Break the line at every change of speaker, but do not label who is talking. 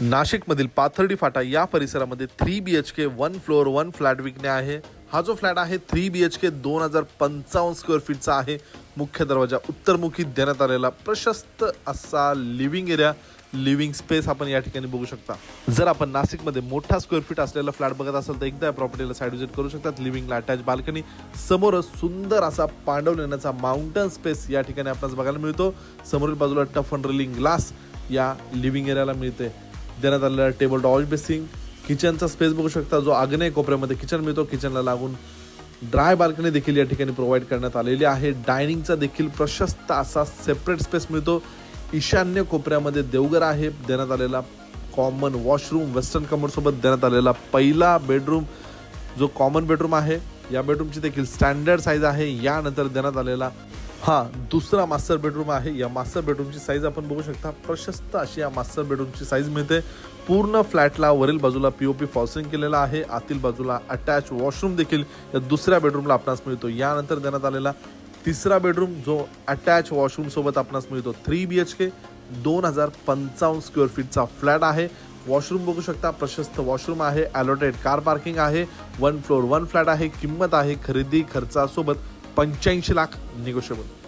नाशिकमधील पाथर्डी फाटा या परिसरामध्ये 3 BHK 1 फ्लोअर 1 फ्लॅट विकणे आहे। हा जो फ्लॅट आहे 3 BHK 2055 स्क्वेअर फीटचा आहे। मुख्य दरवाजा उत्तरमुखी देण्यात आलेला प्रशस्त असा लिव्हिंग एरिया, लिव्हिंग स्पेस आपण या ठिकाणी बघू शकता। जर आपण नाशिकमध्ये मोठा स्क्वेअर फीट असलेला फ्लॅट बघत असाल तर एकदा या प्रॉपर्टीला साइड व्हिजिट करू शकतात। लिव्हिंगला अटॅच बाल्कनी, समोरच सुंदर असा पांडव लेण्याचा माउंटन स्पेस या ठिकाणी आपल्याला बघायला मिळतो। समोरील बाजूला टफ अँड रेलिंग ग्लास या लिव्हिंग एरियाला मिळते। देण्यात आलेला टेबल वॉश बेसिंग, किचनचा स्पेस बघू शकता जो आग्नेय कोपऱ्यामध्ये किचन मिळतो। किचनला लागून ड्राय बाल्कनी देखील या ठिकाणी प्रोव्हाइड करण्यात आलेली आहे। डायनिंगचा देखील प्रशस्त असा सेपरेट स्पेस मिळतो। ईशान्य कोपऱ्यामध्ये देवघर आहे। देण्यात आलेला कॉमन वॉशरूम, वेस्टर्न कमोड सोबत देण्यात आलेला पहिला बेडरूम जो कॉमन बेडरूम आहे। या बेडरूमची देखील स्टँडर्ड साईज आहे। यानंतर देण्यात आलेला हा दुसरा मास्टर बेडरूम आहे। या मास्टर बेडरूमची साईज आपण बघू शकता, प्रशस्त अशी या मास्टर बेडरूमची साईज मिळते। पूर्ण फ्लॅटला वरील बाजूला पीओपी फॉल्सिंग केलेला आहे। आतील बाजूला अटॅच वॉशरूम देखील या दुसऱ्या बेडरूमला आपणास मिळतो। यानंतर देण्यात आलेला तिसरा बेडरूम जो अटॅच वॉशरूम सोबत आपणास मिळतो। 3 BHK 2055 स्क्वेअर फीटचा फ्लॅट आहे। वॉशरूम बघू शकता, प्रशस्त वॉशरूम आहे। अलॉटेड कार पार्किंग आहे। 1 फ्लोअर 1 फ्लॅट आहे। किंमत आहे खरेदी खर्चासोबत 85 लाख निगोशिएबल।